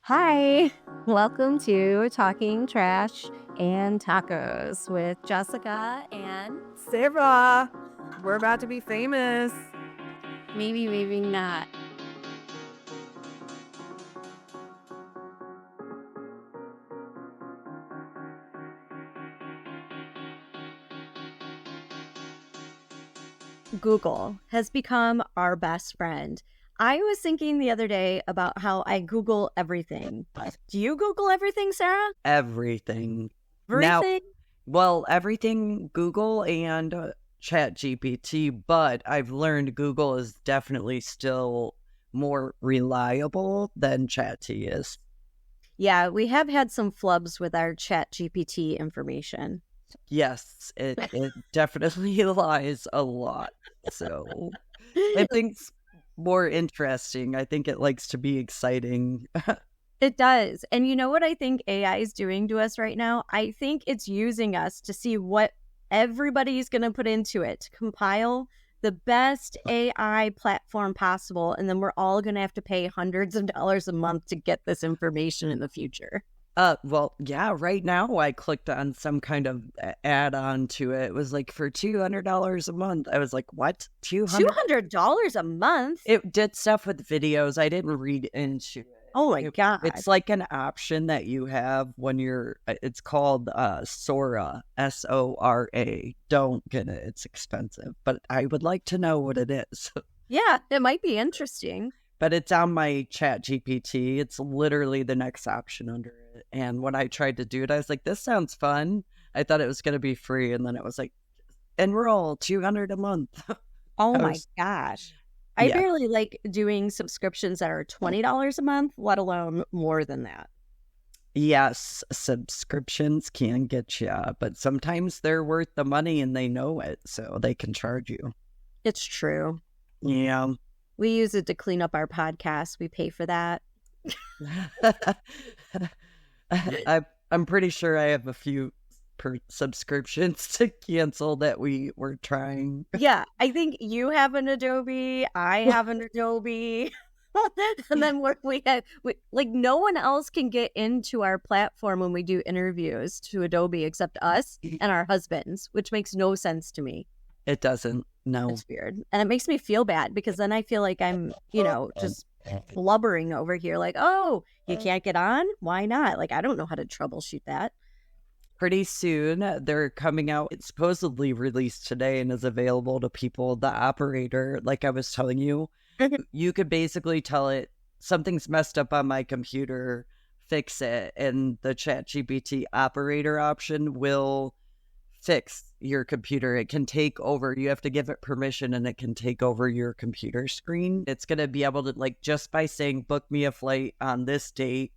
Hi, welcome to Talking Trash and Tacos with Jessica and Sarah, we're about to be famous. maybe not. Google has become our best friend. I was thinking the other day about how I Google everything. Do you Google everything, Sarah? Everything. Now, Everything? well, everything Google and ChatGPT, but I've learned Google is definitely still more reliable than ChatT is. Yeah, we have had some flubs with our ChatGPT information. Yes, it definitely lies a lot. So I think it's more interesting. I think it likes to be exciting. It does. And you know what I think AI is doing to us right now? I think it's using us to see what everybody's going to put into it to compile the best AI platform possible. And then we're all going to have to pay hundreds of dollars a month to get this information in the future. Well, yeah, right now I clicked on some kind of add-on to it. It was like for $200 a month. I was like, what? $200 a month? It did stuff with videos. I didn't read into it. Oh my God. It's like an option that you have when it's called Sora, Sora. Don't get it. It's expensive, but I would like to know what it is. Yeah, it might be interesting. But it's on my Chat GPT. It's literally the next option under it. And when I tried to do it, I was like, this sounds fun. I thought it was going to be free. And then it was like, enroll $200 a month. Oh I my was- gosh. I Yeah. barely like doing subscriptions that are $20 a month, let alone more than that. Yes, subscriptions can get you, but sometimes they're worth the money and they know it, so they can charge you. It's true. Yeah. We use it to clean up our podcast. We pay for that. I'm pretty sure I have a few subscriptions to cancel that we were trying. Yeah, I think you have an Adobe. I have an Adobe. And then like no one else can get into our platform when we do interviews to Adobe except us and our husbands, which makes no sense to me. It doesn't. No. It's weird. And it makes me feel bad because then I feel like I'm, just blubbering over here like, oh, you can't get on? Why not? Like, I don't know how to troubleshoot that. Pretty soon, they're coming out. It's supposedly released today and is available to people. The operator, like I was telling you, you could basically tell it something's messed up on my computer, fix it, and the ChatGPT operator option will fix your computer. It can take over. You have to give it permission and it can take over your computer screen. It's going to be able to, like, just by saying, book me a flight on this date,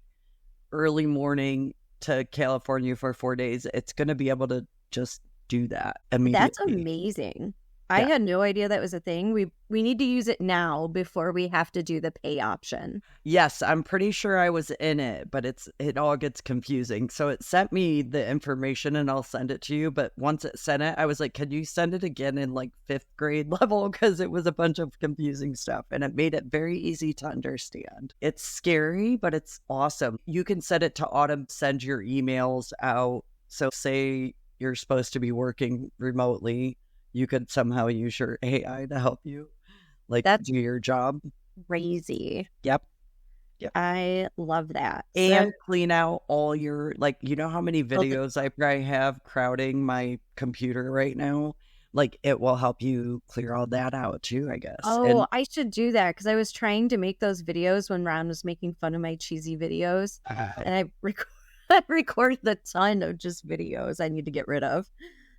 early morning to California for 4 days, it's going to be able to just do that immediately. That's amazing. I had no idea that was a thing. We need to use it now before we have to do the pay option. Yes, I'm pretty sure I was in it, but it all gets confusing. So it sent me the information and I'll send it to you. But once it sent it, I was like, can you send it again in like 5th grade level? Because it was a bunch of confusing stuff and it made it very easy to understand. It's scary, but it's awesome. You can set it to send your emails out. So say you're supposed to be working remotely, you could somehow use your AI to help you, like, do your job. Crazy. Yep. I love that. And clean out all your, like, you know how many videos I probably have crowding my computer right now? Like, it will help you clear all that out too, I guess. Oh, I should do that because I was trying to make those videos when Ron was making fun of my cheesy videos. And I recorded a ton of just videos I need to get rid of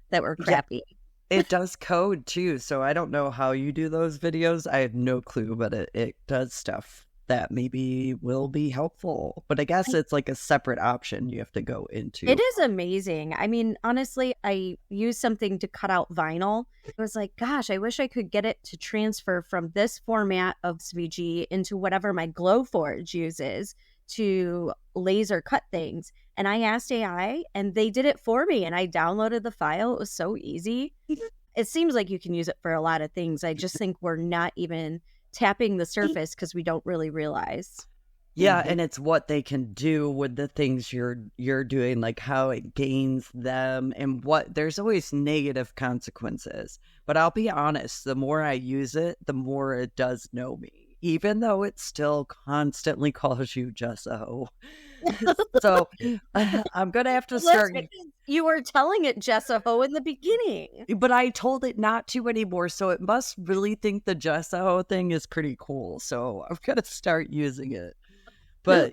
that were crappy. Yeah. It does code too, so I don't know how you do those videos. I have no clue, but it does stuff that maybe will be helpful. But I guess it's like a separate option you have to go into. It is amazing. I mean, honestly, I used something to cut out vinyl. I was like, gosh, I wish I could get it to transfer from this format of SVG into whatever my Glowforge uses to laser cut things. And I asked AI and they did it for me and I downloaded the file. It was so easy. It seems like you can use it for a lot of things. I just think we're not even tapping the surface because we don't really realize. Yeah, and it's what they can do with the things you're doing, like how it gains them and what there's always negative consequences. But I'll be honest, the more I use it, the more it does know me, even though it still constantly calls you just a hoe. So I'm gonna have to start. Listen, you were telling it Jessaho in the beginning. But I told it not to anymore, so it must really think the Jessaho thing is pretty cool. So I'm gonna start using it. But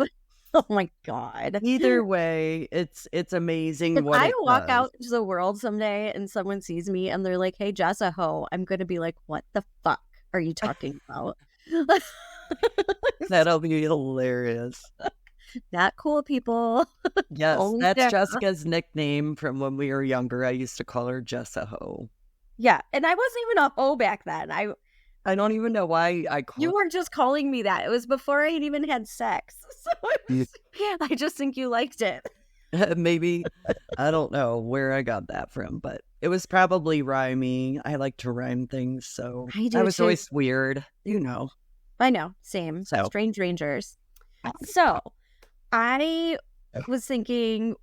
Oh my God. either way, it's amazing If what I it walk does. out into the world someday and someone sees me and they're like, hey, Jessaho, I'm going to be like, what the fuck are you talking about? That'll be hilarious. Not cool, people. Yes, Only that's Jess. Jessica's nickname from when we were younger. I used to call her Jessaho. Yeah. And I wasn't even a hoe back then. I don't even know why I called You weren't just calling me that. It was before I had even had sex. So I just think you liked it. Maybe. I don't know where I got that from, but it was probably rhyming. I like to rhyme things, so I do I was too. always weird, you know. I know. Same. So. Strange Rangers. So I was thinking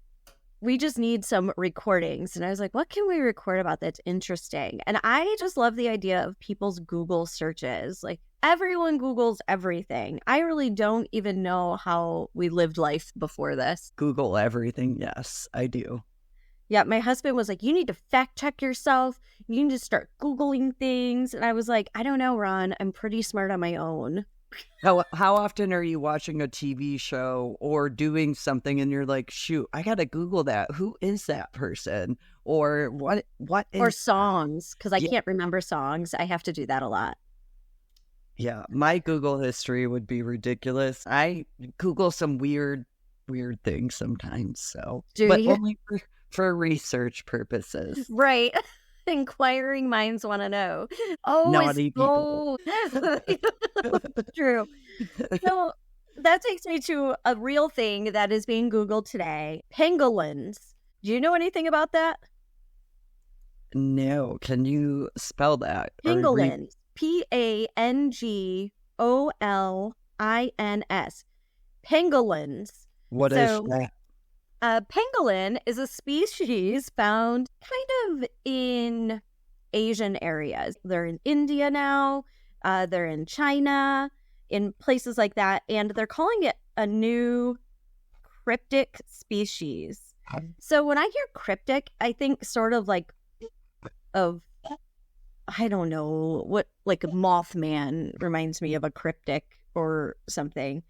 we just need some recordings. And I was like, what can we record about that's interesting? And I just love the idea of people's Google searches. Like everyone Googles everything. I really don't even know how we lived life before this. Google everything. Yes, I do. Yeah, my husband was like, you need to fact check yourself. You need to start Googling things. And I was like, I don't know, Ron. I'm pretty smart on my own. How often are you watching a TV show or doing something and you're like, shoot, I gotta Google that. Who is that person? Or what is Or songs, because I Yeah. can't remember songs. I have to do that a lot. Yeah, my Google history would be ridiculous. I Google some weird things sometimes, so Do but you? only for research purposes. Right. Inquiring minds want to know. Oh, Naughty it's gold. True. So that takes me to a real thing that is being Googled today. Pangolins. Do you know anything about that? No, can you spell that? Or Pangolins. Pangolins. Pangolins. what is So- that? A pangolin is a species found kind of in Asian areas. They're in India now, they're in China, in places like that, and they're calling it a new cryptic species. So when I hear cryptic, I think sort of like of, I don't know, what, like Mothman reminds me of a cryptic or something.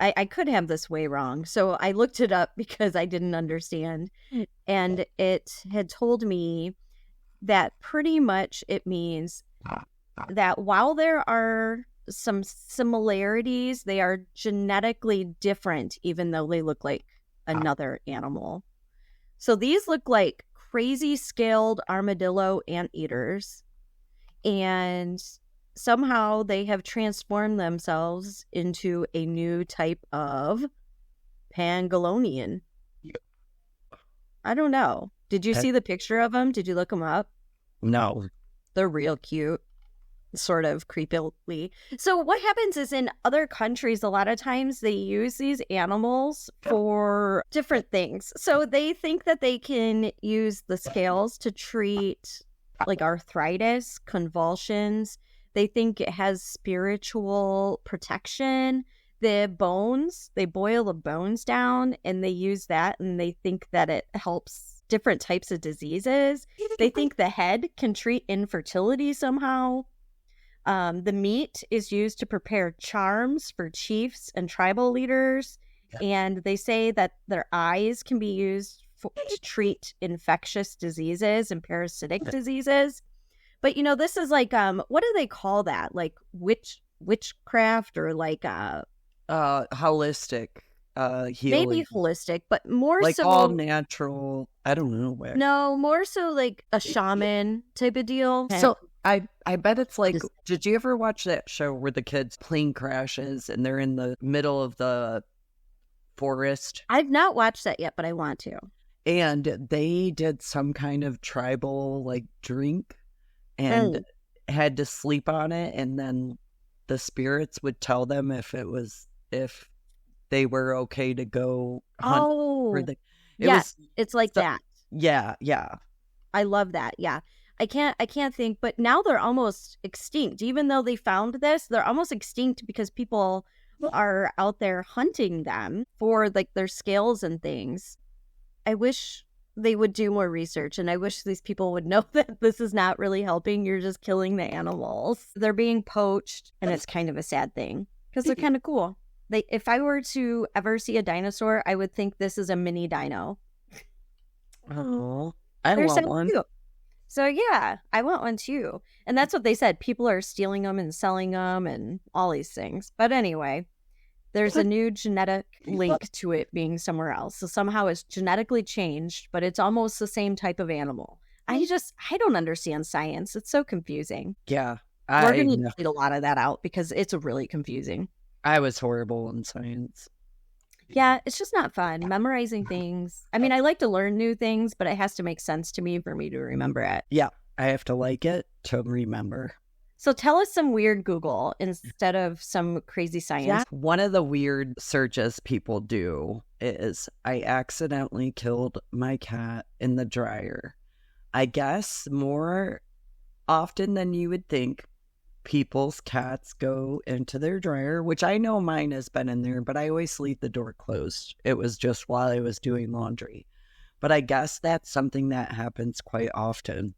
I could have this way wrong. So I looked it up because I didn't understand. And it had told me that pretty much it means that while there are some similarities, they are genetically different, even though they look like another animal. So these look like crazy scaled armadillo anteaters. And somehow they have transformed themselves into a new type of pangolinian. I don't know. Did you see the picture of them? Did you look them up? No. They're real cute, sort of creepily. So what happens is in other countries, a lot of times they use these animals for different things. So they think that they can use the scales to treat like arthritis, convulsions. They think it has spiritual protection. The bones, they boil the bones down and they use that and they think that it helps different types of diseases. They think the head can treat infertility somehow. The meat is used to prepare charms for chiefs and tribal leaders. And they say that their eyes can be used to treat infectious diseases and parasitic diseases. But, you know, this is like, what do they call that? Like witchcraft or like Holistic healing. maybe holistic, but more like so all natural. I don't know where. no, more so like a shaman type of deal. So I bet it's like, Just- did you ever watch that show where the kids plane crashes and they're in the middle of the forest I've not watched that yet, but I want to. and they did some kind of tribal like drink and had to sleep on it, and then the spirits would tell them if they were okay to go hunt for Oh, the. It yes, was it's like so- that. yeah, yeah. I love that. Yeah. I can't think, but now they're almost extinct. Even though they found this, they're almost extinct because people are out there hunting them for like their scales and things. I wish they would do more research, and I wish these people would know that this is not really helping. You're just killing the animals. They're being poached, and it's kind of a sad thing because they're kind of cool. If I were to ever see a dinosaur, I would think this is a mini dino. Oh, I They're want so one. cute. So yeah, I want one too. And that's what they said. People are stealing them and selling them and all these things. But anyway, there's a new genetic link to it being somewhere else. So somehow it's genetically changed, but it's almost the same type of animal. I don't understand science. It's so confusing. Yeah, We're I going to know. need a lot of that out because it's really confusing. I was horrible in science. Yeah, it's just not fun memorizing things. I mean, I like to learn new things, but it has to make sense to me for me to remember it. Yeah, I have to like it to remember. So tell us some weird Google instead of some crazy science. One of the weird searches people do is I accidentally killed my cat in the dryer. I guess more often than you would think, people's cats go into their dryer, which I know mine has been in there, but I always leave the door closed. It was just while I was doing laundry. But I guess that's something that happens quite often.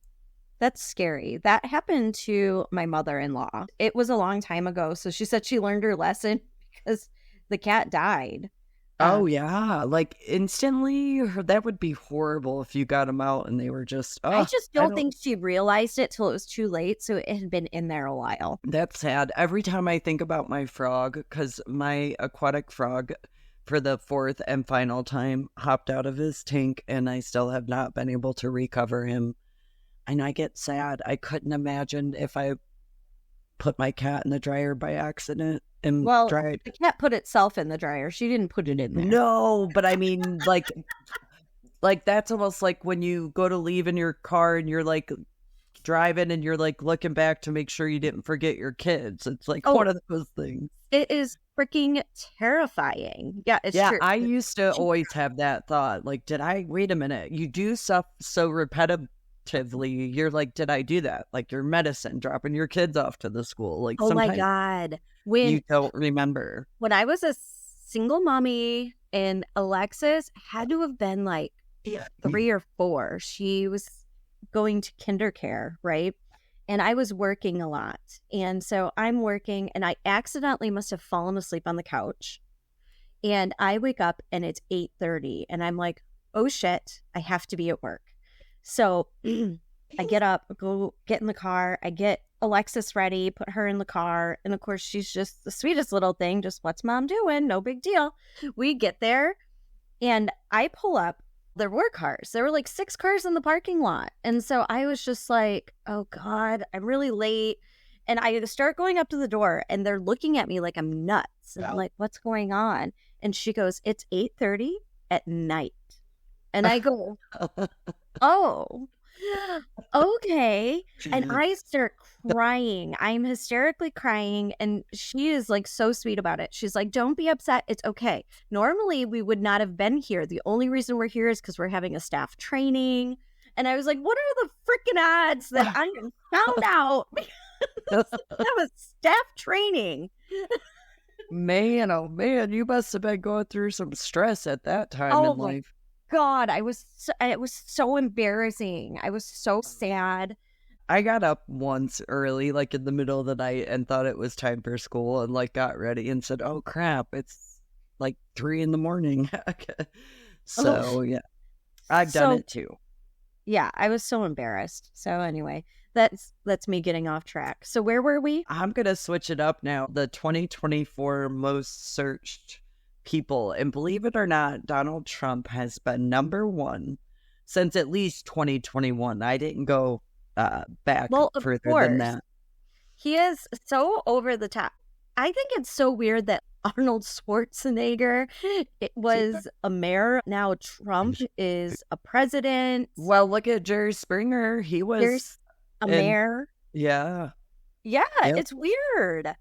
That's scary. That happened to my mother-in-law. It was a long time ago. So she said she learned her lesson because the cat died. Oh, yeah. Like instantly, that would be horrible if you got them out and they were just, I just don't think she realized it till it was too late. So it had been in there a while. That's sad. Every time I think about my frog, because my aquatic frog, for the fourth and final time, hopped out of his tank and I still have not been able to recover him. And I get sad. I couldn't imagine if I put my cat in the dryer by accident and dried. The cat put itself in the dryer. She didn't put it in there. No, but I mean, like that's almost like when you go to leave in your car and you're like driving and you're like looking back to make sure you didn't forget your kids. It's like one of those things. It is freaking terrifying. Yeah, it's true. I used to always have that thought. Like, wait a minute, you do stuff so repetitively. You're like, did I do that? Like your medicine, dropping your kids off to the school. Like, oh my God. You don't remember. When I was a single mommy and Alexis had to have been like 3 or 4. She was going to kindercare, right? And I was working a lot. And so I'm working and I accidentally must have fallen asleep on the couch. And I wake up and it's 8:30 and I'm like, oh shit, I have to be at work. So I get up, go get in the car. I get Alexis ready, put her in the car. And of course, she's just the sweetest little thing. Just what's mom doing? No big deal. We get there and I pull up. There were cars. There were like 6 cars in the parking lot. And so I was just like, oh God, I'm really late. And I start going up to the door and they're looking at me like I'm nuts. And I'm like, what's going on? And she goes, it's 8:30 at night. And I go, oh, okay. And I start crying. I'm hysterically crying. And she is like so sweet about it. She's like, don't be upset. It's okay. Normally, we would not have been here. The only reason we're here is because we're having a staff training. And I was like, what are the freaking odds that I found out that was staff training? Man, oh man, you must have been going through some stress at that time in life. God, it was so embarrassing. I was so sad. I got up once early, like in the middle of the night, and thought it was time for school and like got ready and said, oh crap, it's like 3 a.m. So yeah, I've done it too. Yeah, I was so embarrassed. So anyway, that's me getting off track. So where were we? I'm going to switch it up now. The 2024 most searched people. And believe it or not, Donald Trump has been number 1 since at least 2021. I didn't go back further than that. He is so over the top. I think it's so weird that Arnold Schwarzenegger was a mayor. Now Trump is a president. Well, look at Jerry Springer. He was a mayor. Yeah. Yeah, it's weird.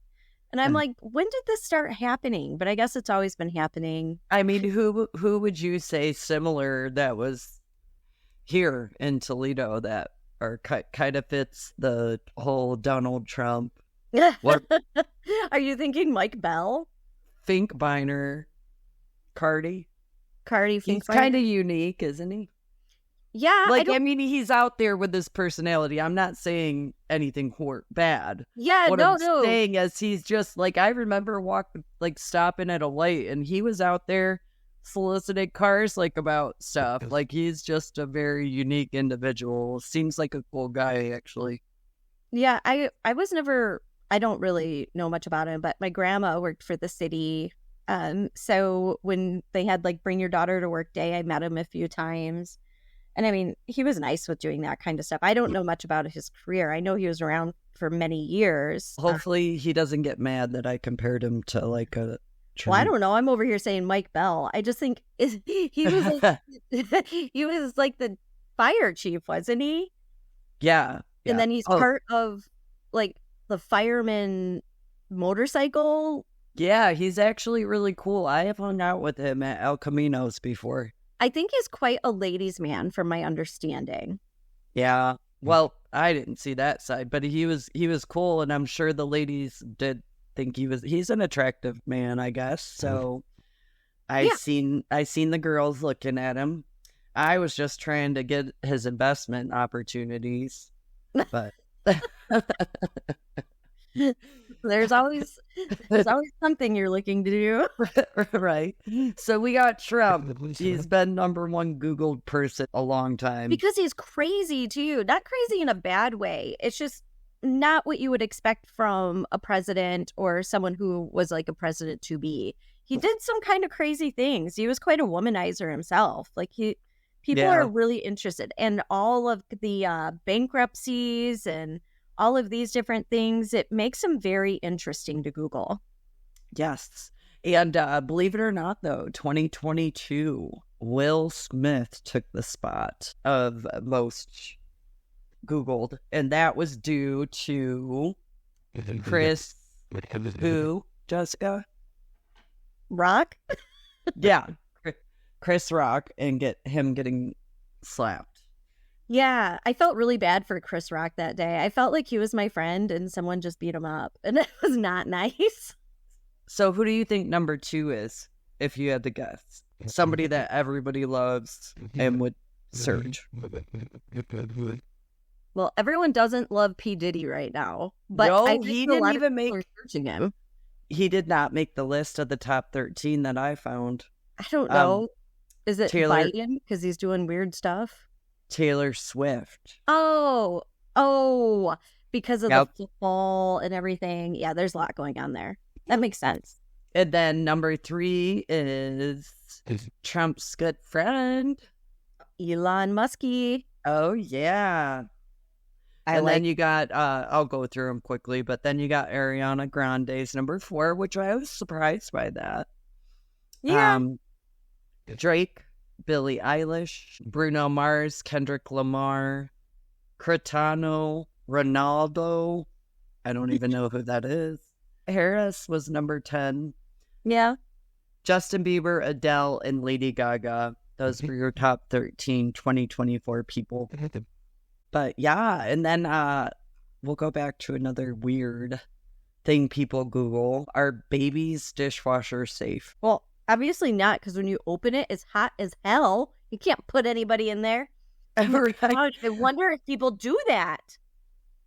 And I'm like, when did this start happening? But I guess it's always been happening. I mean, who would you say similar that was here in Toledo that or kind of fits the whole Donald Trump? What? Are you thinking Mike Bell? Finkbeiner, Cardi? Cardi He's Finkbeiner? kind of unique, isn't he? Yeah. I mean, he's out there with his personality. I'm not saying anything bad. Yeah, What no, I'm no. saying is he's just like, I remember stopping at a light and he was out there soliciting cars about stuff. Like, he's just a very unique individual. Seems like a cool guy, actually. Yeah, I was never, I don't really know much about him, but my grandma worked for the city. So when they had Bring Your Daughter to Work Day, I met him a few times. And I mean, he was nice with doing that kind of stuff. I don't know much about his career. I know he was around for many years. Hopefully he doesn't get mad that I compared him to a Well, I Trump. don't know. I'm over here saying Mike Bell. I just think he was he was the fire chief, wasn't he? Yeah. And then he's Oh, part of the fireman motorcycle. yeah, he's actually really cool. I have hung out with him at El Caminos before. I think he's quite a ladies' man, from my understanding. Yeah. Well, I didn't see that side, but he was cool, and I'm sure the ladies did think he's an attractive man, I guess. So Yeah. seen the girls looking at him. I was just trying to get his investment opportunities. But There's always something you're looking to do. right. So we got Trump. He's been #1 Googled person a long time. Because he's crazy too. Not crazy in a bad way. It's just not what you would expect from a president or someone who was a president to be. He did some kind of crazy things. He was quite a womanizer himself. People Yeah. are really interested, and all of the bankruptcies and all of these different things, it makes him very interesting to Google. Yes. And believe it or not, though, 2022, Will Smith took the spot of most Googled. And that was due to Chris, who, Jessica? Rock? Yeah. Chris Rock and him getting slapped. Yeah, I felt really bad for Chris Rock that day. I felt like he was my friend and someone just beat him up, and it was not nice. So who do you think #2 is, if you had to guess? Somebody that everybody loves and would search. Well, everyone doesn't love P. Diddy right now, but No, I think he a didn't lot of even people make- are searching him. He did not make the list of the top 13 that I found. I don't know. Is it Taylor- Biden because he's doing weird stuff? Taylor Swift. Oh, because of Yep. the football and everything. Yeah, there's a lot going on there. That makes sense. And then #3 is Trump's good friend. Elon Muskie. Oh, yeah. Then you got, I'll go through them quickly, but then you got Ariana Grande's #4, which I was surprised by that. Yeah. Drake, Billie Eilish, Bruno Mars, Kendrick Lamar, Cristiano Ronaldo. I don't even know who that is. Harris was #10. Yeah. Justin Bieber, Adele, and Lady Gaga. Those were your top 13 2024 people. But yeah, and then we'll go back to another weird thing people Google. Are babies' dishwasher safe? Well, obviously not, because when you open it, it's hot as hell. You can't put anybody in there. Right. God, I wonder if people do that.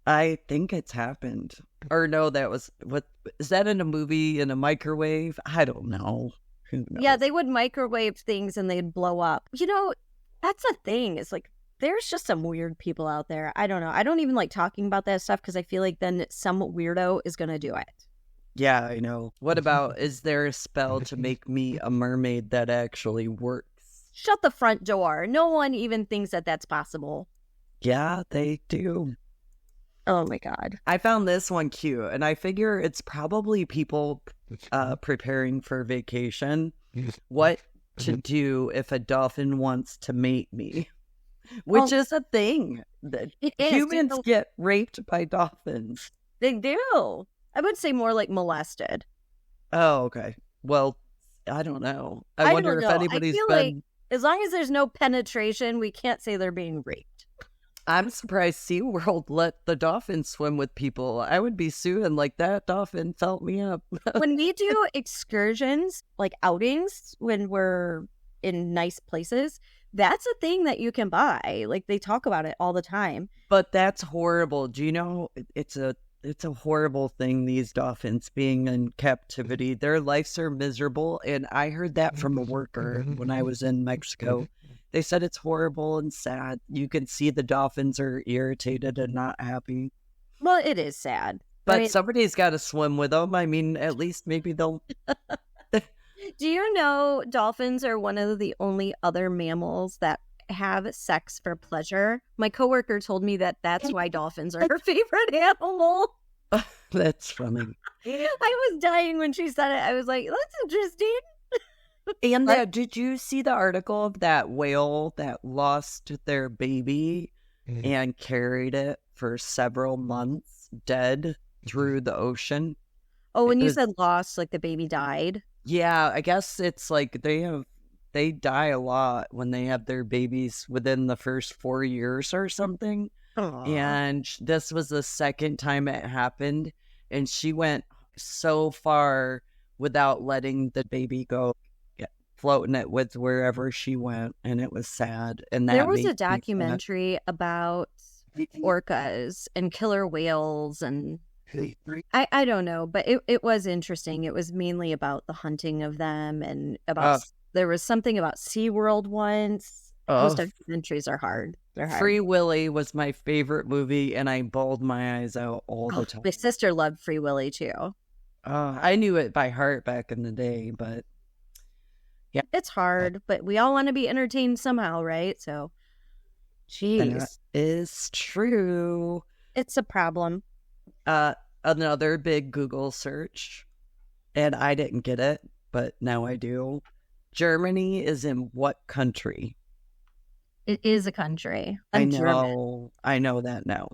I think it's happened. Or no, that was what is that in a movie in a microwave? I don't know. Who knows? Yeah, they would microwave things and they'd blow up. That's a thing. It's there's just some weird people out there. I don't know. I don't even like talking about that stuff because I feel like then some weirdo is going to do it. Yeah, I know. What about, is there a spell to make me a mermaid that actually works? Shut the front door. No one even thinks that that's possible. Yeah, they do. Oh my God. I found this one cute, and I figure it's probably people preparing for vacation. What to do if a dolphin wants to mate me? Which is a thing. That It is. humans get raped by dolphins. They do. I would say more like molested. Oh, okay. Well, I don't know. I I wonder don't if know. I anybody's feel like been. as long as there's no penetration, we can't say they're being raped. I'm surprised SeaWorld let the dolphins swim with people. I would be suing like that dolphin felt me up. When we do excursions, like outings, when we're in nice places, that's a thing that you can buy. Like they talk about it all the time. But that's horrible. Do you know it's a horrible thing, these dolphins being in captivity. Their lives are miserable. And I heard that from a worker when I was in Mexico. They said it's horrible and sad. You can see the dolphins are irritated and not happy. Well, it is sad. But somebody's got to swim with them. I mean, at least maybe they'll. Do you know dolphins are one of the only other mammals that have sex for pleasure? My coworker told me that that's why dolphins are her favorite animal. That's funny. I was dying when she said it. I was like, that's interesting. And did you see the article of that whale that lost their baby and carried it for several months dead through the ocean? Oh, when you said lost, like the baby died? Yeah, I guess it's like they die a lot when they have their babies within the first 4 years or something. Aww. And this was the second time it happened. And she went so far without letting the baby go, floating it with wherever she went. And it was sad. And that there was made a me sad. documentary about orcas and killer whales and I don't know, but it was interesting. It was mainly about the hunting of them and about there was something about SeaWorld once. Those documentaries are hard. They're hard. Free Willy was my favorite movie, and I bawled my eyes out all the time. My sister loved Free Willy too. I knew it by heart back in the day, but yeah. It's hard, but we all want to be entertained somehow, right? So, jeez. That is true. It's a problem. Another big Google search, and I didn't get it, but now I do. Germany is in what country? It is a country. I know. German. I know that now.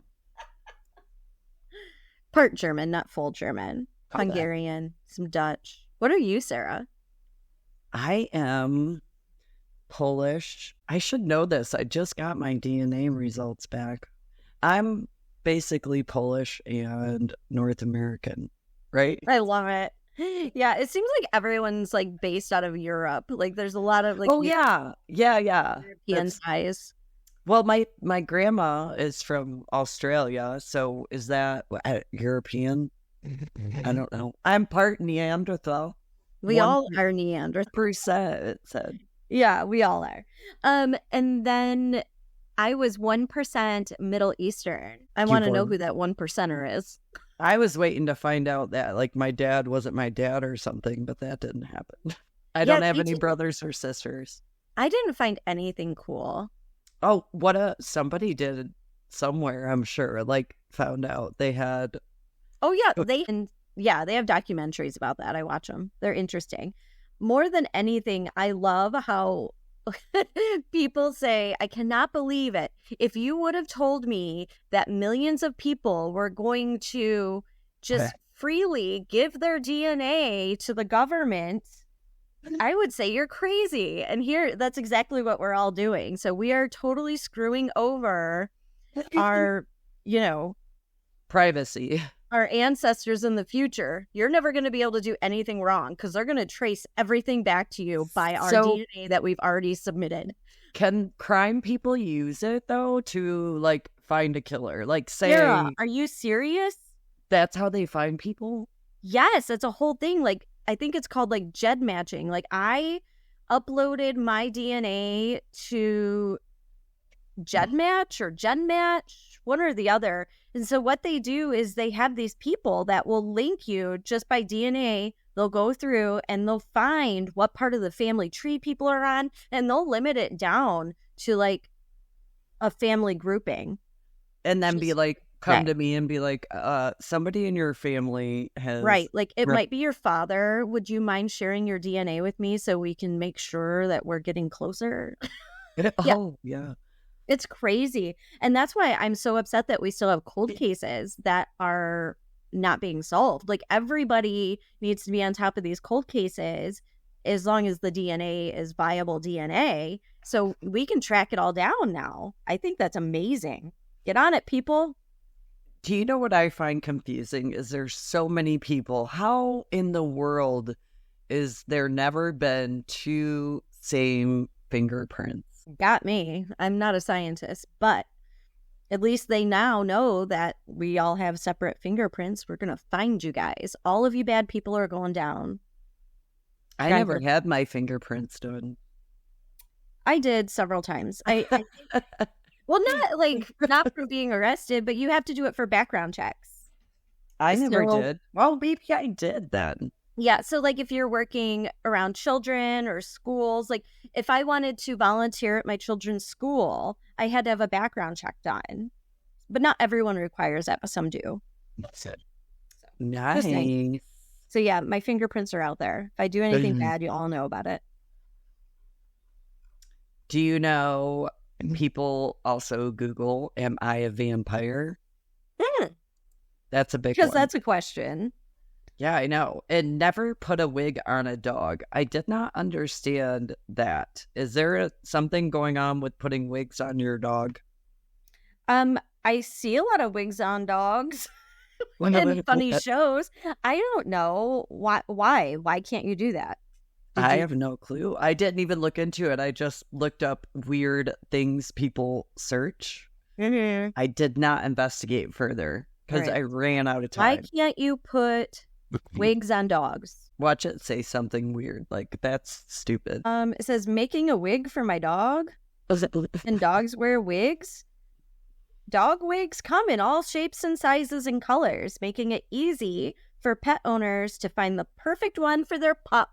Part German, not full German. Hungarian, some Dutch. What are you, Sarah? I am Polish. I should know this. I just got my DNA results back. I'm basically Polish and North American, right? I love it. Yeah, it seems like everyone's like based out of Europe. Like there's a lot of like yeah. European ties. Well, my grandma is from Australia, so is that European? I don't know. I'm part Neanderthal. We all are Neanderthal. %, it said. Yeah, we all are. And then I was 1% Middle Eastern. I want to know who that 1%er is. I was waiting to find out that like my dad wasn't my dad or something, but that didn't happen. I don't have any brothers or sisters. I didn't find anything cool. Oh, somebody did somewhere, I'm sure, like found out they had. Oh yeah, they have documentaries about that. I watch them. They're interesting. More than anything, I love how people say, I cannot believe it. If you would have told me that millions of people were going to just freely give their DNA to the government, I would say you're crazy. And here, that's exactly what we're all doing. So we are totally screwing over our, privacy. Our ancestors in the future. You're never going to be able to do anything wrong because they're going to trace everything back to you by our DNA that we've already submitted. Can crime people use it though to like find a killer? Like say, Sarah, are you serious? That's how they find people? Yes, it's a whole thing. Like I think it's called like GED matching. Like I uploaded my DNA to GEDmatch or GenMatch, one or the other. And so what they do is they have these people that will link you just by DNA. They'll go through and they'll find what part of the family tree people are on, and they'll limit it down to like a family grouping. And then be like, come to me and be like, somebody in your family has... Right. Like it might be your father. Would you mind sharing your DNA with me so we can make sure that we're getting closer? Yeah. It's crazy. And that's why I'm so upset that we still have cold cases that are not being solved. Like, everybody needs to be on top of these cold cases as long as the DNA is viable DNA. So we can track it all down now. I think that's amazing. Get on it, people. Do you know what I find confusing is there's so many people. How in the world is there never been two same fingerprints? Got me. I'm not a scientist, but at least they now know that we all have separate fingerprints. We're going to find you guys. All of you bad people are going down. I never had my fingerprints done. I did several times. Well, not for being arrested, but you have to do it for background checks. I never did. Well, maybe I did then. Yeah. So like if you're working around children or schools, like if I wanted to volunteer at my children's school, I had to have a background check done. But not everyone requires that, but some do. Nice. So yeah, my fingerprints are out there. If I do anything bad, you all know about it. Do you know people also Google, am I a vampire? That's a big one. Because that's a question. Yeah, I know. And never put a wig on a dog. I did not understand that. Is there something going on with putting wigs on your dog? I see a lot of wigs on dogs in funny shows. I don't know why. Why can't you do that? I have no clue. I didn't even look into it. I just looked up weird things people search. Mm-hmm. I did not investigate further because I ran out of time. Why can't you put wigs on dogs? Watch it say something weird. Like, that's stupid. It says, making a wig for my dog. And dogs wear wigs. Dog wigs come in all shapes and sizes and colors, making it easy for pet owners to find the perfect one for their pup.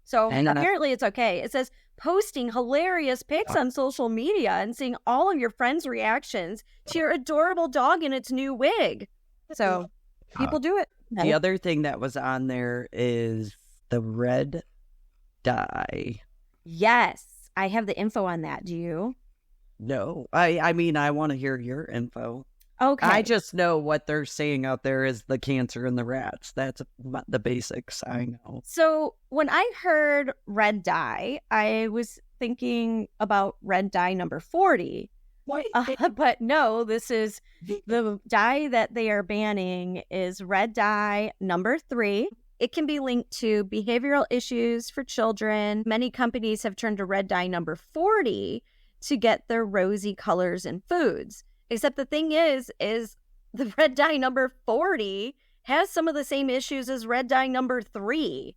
So apparently it's okay. It says posting hilarious pics on social media and seeing all of your friends' reactions to your adorable dog in its new wig. So people do it. The other thing that was on there is the red dye. Yes. I have the info on that. Do you? No. I mean, I want to hear your info. Okay. I just know what they're saying out there is the cancer in the rats. That's the basics I know. So when I heard red dye, I was thinking about red dye number 40. But no, this is the dye that they are banning is red dye number 3. It can be linked to behavioral issues for children. Many companies have turned to red dye number 40 to get their rosy colors in foods. Except the thing is the red dye number 40 has some of the same issues as red dye number 3.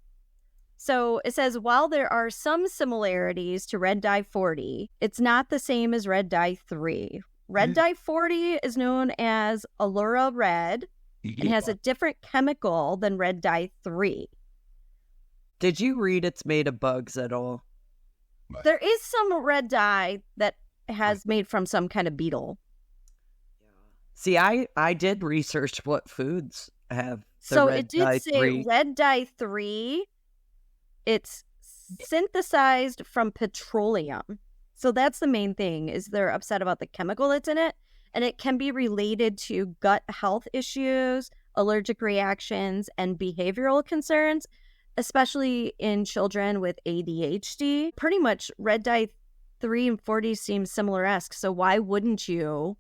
So it says, while there are some similarities to red dye 40, it's not the same as red dye 3. Red dye 40 is known as Allura Red and has a different chemical than red dye 3. Did you read it's made of bugs at all? There is some red dye that has made from some kind of beetle. See, I did research what foods have the so red it did dye say 3. red dye 3. It's synthesized from petroleum. So that's the main thing, is they're upset about the chemical that's in it. And it can be related to gut health issues, allergic reactions, and behavioral concerns, especially in children with ADHD. Pretty much red dye 3 and 40 seem similar-esque. So why wouldn't you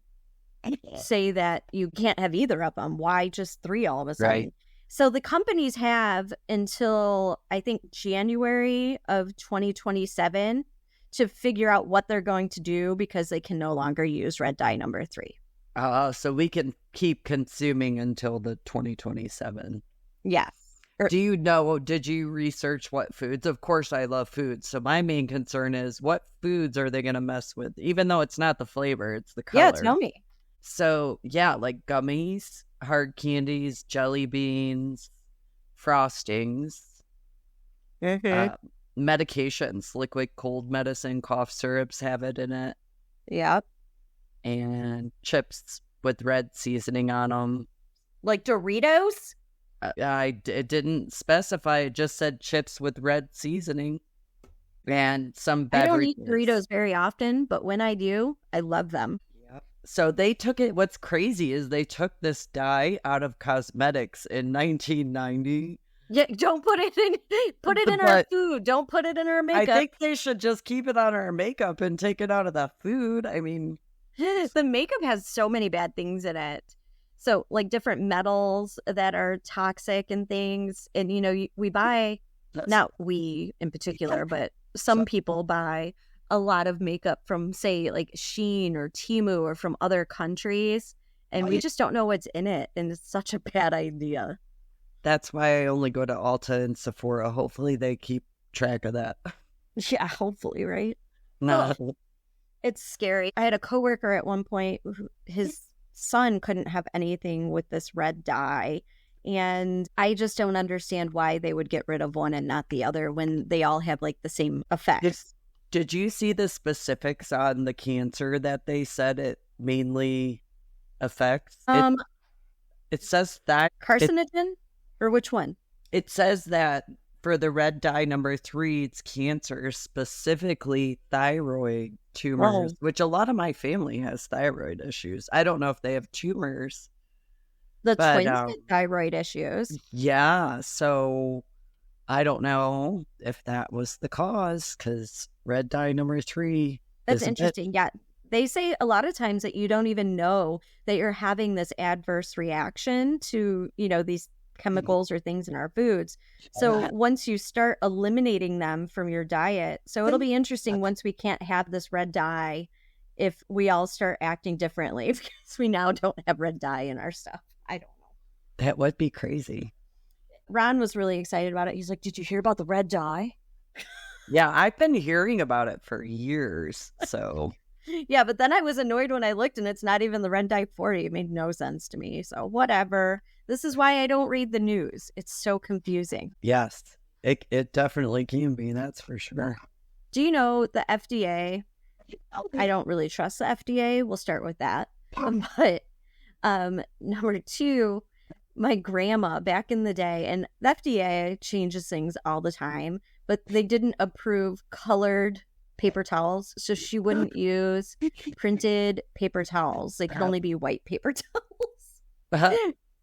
say that you can't have either of them? Why just 3 all of a sudden? Right. So the companies have until, I think, January of 2027 to figure out what they're going to do because they can no longer use red dye number 3. So we can keep consuming until the 2027. Yes. Did you research what foods? Of course I love foods. So my main concern is what foods are they going to mess with? Even though it's not the flavor, it's the color. Yeah, tell me. So, yeah, like gummies, hard candies, jelly beans, frostings, medications, liquid cold medicine, cough syrups have it in it. Yep. And chips with red seasoning on them. Like Doritos? It didn't specify. It just said chips with red seasoning. And some beverages. I don't eat Doritos very often, but when I do, I love them. So they took it. What's crazy is they took this dye out of cosmetics in 1990. Yeah, don't put it in our But food. Don't put it in our I makeup. think they should just keep it on our makeup and take it out of the food. I mean, The makeup has so many bad things in it. So, like different metals that are toxic and things. And, we buy, not we in particular, but some people buy a lot of makeup from, say, like Shein or Temu or from other countries. And we just don't know what's in it. And it's such a bad idea. that's why I only go to Ulta and Sephora. Hopefully they keep track of that. Yeah, hopefully, right? No. It's scary. I had a coworker at one point, his son couldn't have anything with this red dye. And I just don't understand why they would get rid of one and not the other when they all have like the same effects. Did you see the specifics on the cancer that they said it mainly affects? It says that Carcinogen? Or which one? it says that for the red dye number 3, it's cancer, specifically thyroid tumors, which a lot of my family has thyroid issues. I don't know if they have tumors. The But, twins had thyroid issues. Yeah, so I don't know if that was the cause, because red dye number 3 That's is a bit- interesting. Yeah. They say a lot of times that you don't even know that you're having this adverse reaction to, these chemicals or things in our foods. So once you start eliminating them from your diet, so it'll be interesting once we can't have this red dye, if we all start acting differently because we now don't have red dye in our stuff. I don't know. That would be crazy. Ron was really excited about it. He's like, "Did you hear about the red dye?" Yeah, I've been hearing about it for years. So Yeah, but then I was annoyed when I looked and it's not even the red dye 40. It made no sense to me. So whatever. This is why I don't read the news. It's so confusing. yes, it definitely can be. That's for sure. Do you know the FDA? I don't really trust the FDA. We'll start with that. But number 2, my grandma back in the day, and the FDA changes things all the time, but they didn't approve colored paper towels, so she wouldn't use printed paper towels. They could only be white paper towels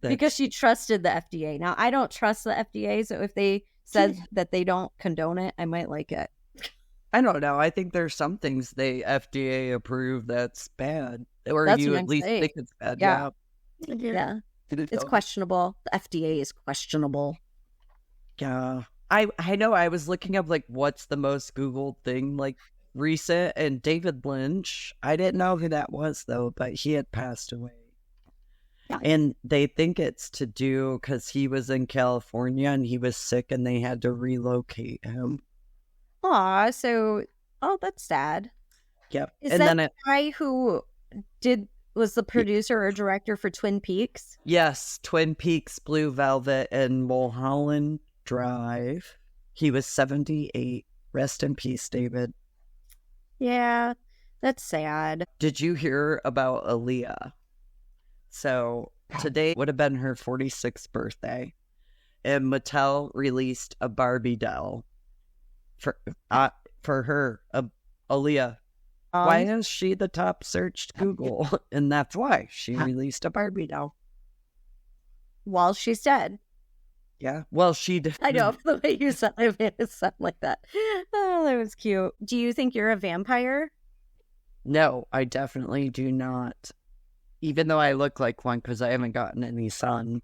because she trusted the FDA. Now, I don't trust the FDA, so if they said that they don't condone it, I might like it. I don't know. I think there's some things they FDA approve that's bad, or That's you what at I'm least saying. think it's bad. Yeah. Yeah. Yeah, it's questionable. The FDA is questionable. Yeah. I know I was looking up like what's the most Googled thing like recent, and David Lynch. I didn't know who that was though, but he had passed away. Yeah. And they think it's to do because he was in California and he was sick and they had to relocate him. Aw, so, that's sad. Yep. Is and that then the guy who was the producer or director for Twin Peaks? yes, Twin Peaks, Blue Velvet, and Mulholland Drive. He was 78. Rest in peace, David. Yeah, that's sad. Did you hear about Aaliyah? So today would have been her 46th birthday, and Mattel released a Barbie doll for her, Aaliyah. Why is she the top searched Google? And that's why she released a Barbie doll. While she's dead. Yeah. Well, she did. I know, the way you said it made it sound like that. Oh, that was cute. Do you think you're a vampire? No, I definitely do not. Even though I look like one because I haven't gotten any sun.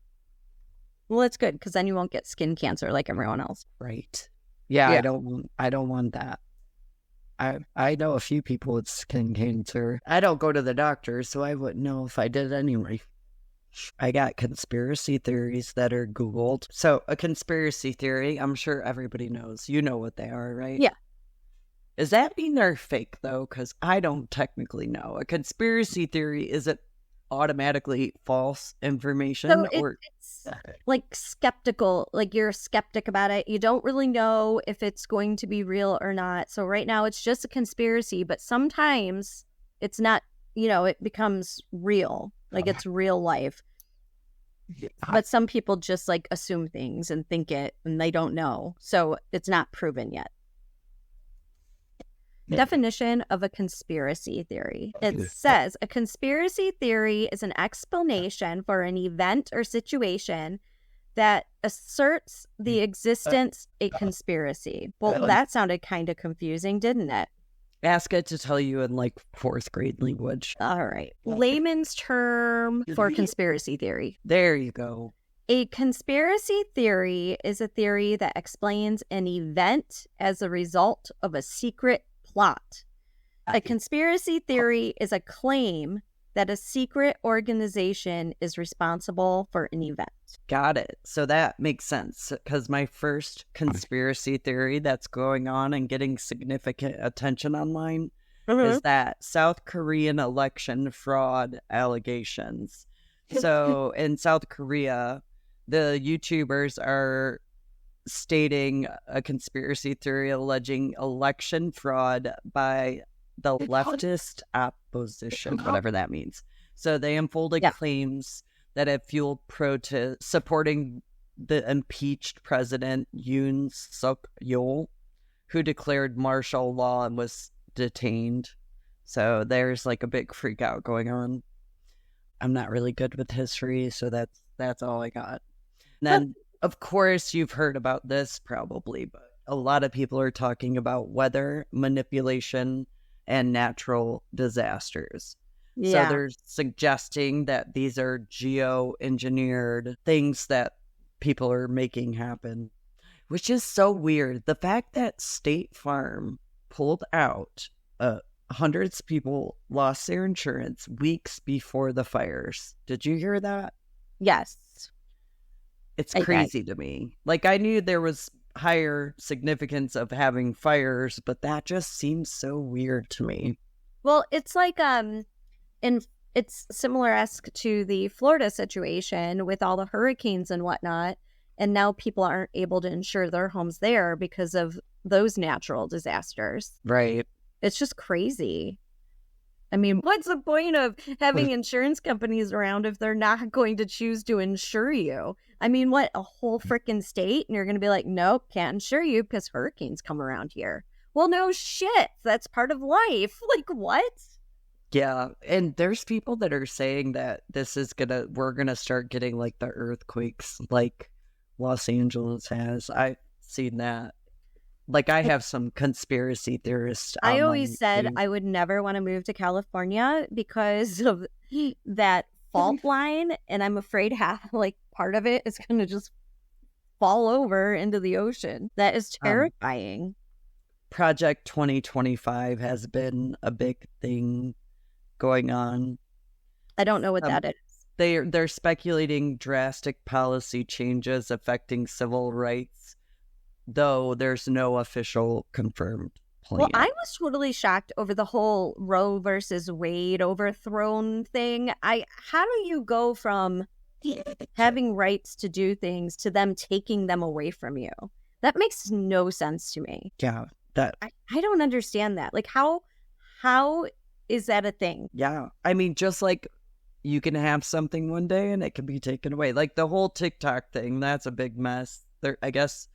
Well, it's good because then you won't get skin cancer like everyone else. Right. Yeah, Yeah. I don't want that. I know a few people with skin cancer. I don't go to the doctor, so I wouldn't know if I did anyway. I got conspiracy theories that are Googled. So a conspiracy theory, I'm sure everybody knows. You know what they are, right? Yeah. Does that mean they're fake, though? Because I don't technically know. A conspiracy theory, is it automatically false information? So or it's like skeptical, like you're a skeptic about it. You don't really know if it's going to be real or not. So right now it's just a conspiracy, but sometimes it's not, it becomes real, like it's real life. But some people just like assume things and think it and they don't know. So it's not proven yet. definition of a conspiracy theory. It says a conspiracy theory is an explanation for an event or situation that asserts the existence of a conspiracy. Well, that sounded kind of confusing, didn't it? Ask it to tell you in like fourth grade language. All right. Layman's term for conspiracy theory. There you go. A conspiracy theory is a theory that explains an event as a result of a secret plot. A conspiracy theory is a claim that a secret organization is responsible for an event. Got it. So that makes sense, because my first conspiracy theory that's going on and getting significant attention online is that South Korean election fraud allegations. So in South Korea, the YouTubers are stating a conspiracy theory alleging election fraud by the leftist opposition, whatever that means. So they unfolded claims that have fueled protests supporting the impeached president Yoon Suk Yeol, who declared martial law and was detained. So there's like a big freak out going on. I'm not really good with history, so that's all I got. And then, of course, you've heard about this probably, but a lot of people are talking about weather manipulation and natural disasters. Yeah. So they're suggesting that these are geoengineered things that people are making happen, which is so weird. The fact that State Farm pulled out hundreds of people lost their insurance weeks before the fires. Did you hear that? Yes. It's crazy to me. Like, I knew there was higher significance of having fires, but that just seems so weird to me. Well, it's like it's similar-esque to the Florida situation with all the hurricanes and whatnot, and now people aren't able to insure their homes there because of those natural disasters. Right. It's just crazy. I mean, what's the point of having insurance companies around if they're not going to choose to insure you? I mean, what, a whole freaking state? And you're going to be like, nope, can't insure you because hurricanes come around here. Well, no shit. That's part of life. Like, what? Yeah. And there's people that are saying that we're going to start getting like the earthquakes like Los Angeles has. I've seen that. Like, I have some conspiracy theorists. I always said I would never want to move to California because of that fault line, and I'm afraid part of it is going to just fall over into the ocean. That is terrifying. Project 2025 has been a big thing going on. I don't know what that is. They're speculating drastic policy changes affecting civil rights, though there's no official confirmed plan. Well, I was totally shocked over the whole Roe versus Wade overthrown thing. How do you go from having rights to do things to them taking them away from you? That makes no sense to me. Yeah, I don't understand that. Like, how is that a thing? Yeah, I mean, just like you can have something one day and it can be taken away. Like the whole TikTok thing, that's a big mess. I guess.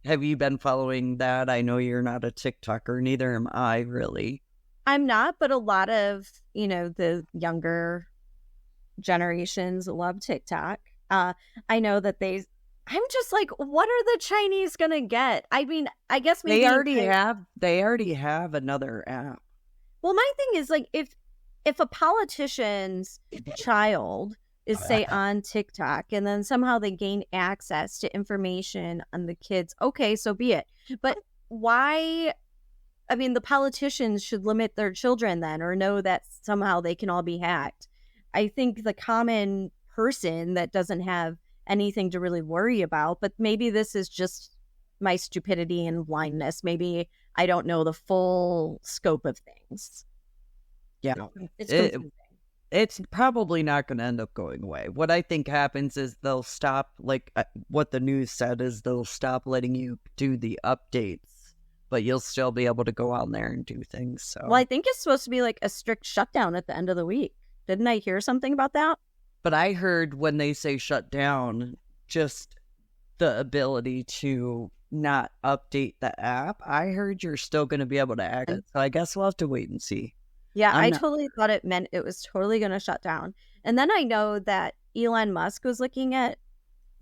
Have you been following that? I know you're not a TikToker, neither am I, really. I'm not, but a lot of, the younger generations love TikTok. I know that I'm just like, what are the Chinese gonna get? I mean, I guess maybe they already have another app. Well, my thing is like, if a politician's child is, say, on TikTok, and then somehow they gain access to information on the kids, okay, so be it. But why? I mean, the politicians should limit their children then, or know that somehow they can all be hacked. I think the common person that doesn't have anything to really worry about, but maybe this is just my stupidity and blindness. Maybe I don't know the full scope of things. Yeah. It's confusing. It's probably not going to end up going away. What I think happens is they'll stop, like what the news said is they'll stop letting you do the updates, but you'll still be able to go out there and do things. So. Well, I think it's supposed to be like a strict shutdown at the end of the week. Didn't I hear something about that? But I heard when they say shut down, just the ability to not update the app. I heard you're still going to be able to access it. So I guess we'll have to wait and see. Yeah, I'm I not- totally thought it meant it was totally going to shut down. And then I know that Elon Musk was looking at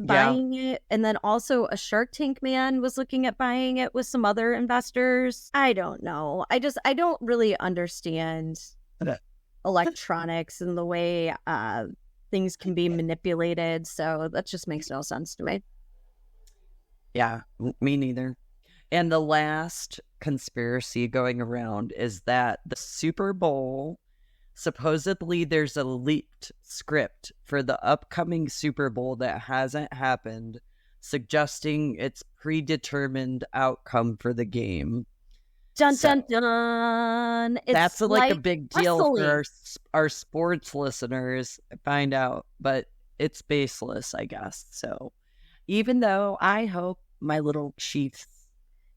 buying it. And then also a Shark Tank man was looking at buying it with some other investors. I don't know. I don't really understand Okay. electronics and the way things can be manipulated. So that just makes no sense to me. Yeah, me neither. And the last conspiracy going around is that the Super Bowl, supposedly there's a leaked script for the upcoming Super Bowl that hasn't happened, suggesting its predetermined outcome for the game. Dun, So- dun, dun. It's That's like a big deal wrestling. for our sports listeners to find out, but it's baseless, I guess. So even though I hope my little Chiefs,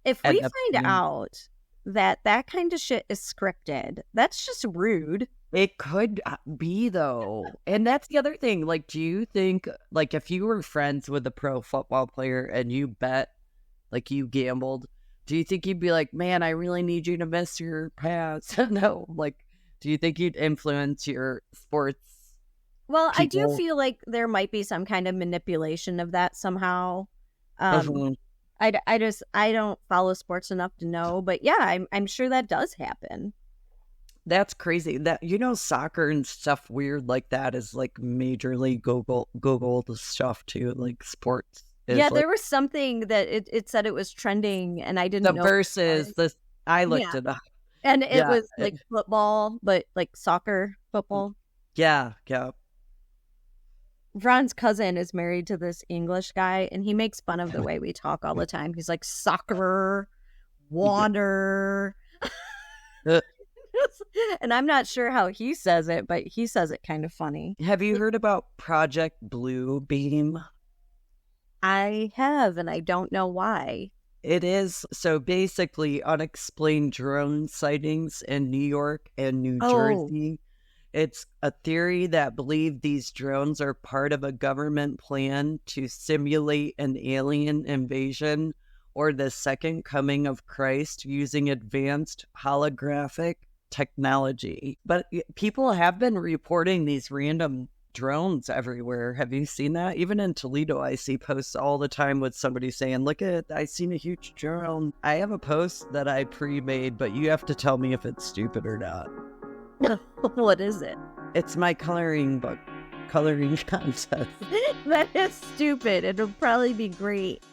If end we up find being- out that kind of shit is scripted, that's just rude. it could be though. And that's the other thing. Like, do you think, like, if you were friends with a pro football player and you bet, like, you gambled, do you think you'd be like, man, I really need you to miss your pass? No. Like, do you think you'd influence your sports? Well, I do People- feel like there might be some kind of manipulation of that somehow. Mhm. I don't follow sports enough to know, but yeah, I'm sure that does happen. That's crazy. That, soccer and stuff weird like that is like majorly Googled stuff too. Like sports. Is Yeah, like, there was something that it said it was trending, and I didn't the know. versus this. I looked Yeah. it up. And it yeah, was like football, but like soccer football. Yeah. Ron's cousin is married to this English guy, and he makes fun of the way we talk all the time. He's like, soccer, water. And I'm not sure how he says it, but he says it kind of funny. Have you heard about Project Blue Beam? I have, and I don't know why. It is so basically unexplained drone sightings in New York and New Oh. Jersey. It's a theory that believed these drones are part of a government plan to simulate an alien invasion or the second coming of Christ using advanced holographic technology. But people have been reporting these random drones everywhere. Have you seen that? Even in Toledo, I see posts all the time with somebody saying, look at, I seen a huge drone. I have a post that I pre-made, but you have to tell me if it's stupid or not. What is it? It's my coloring book, coloring contest. That is stupid. It'll probably be great.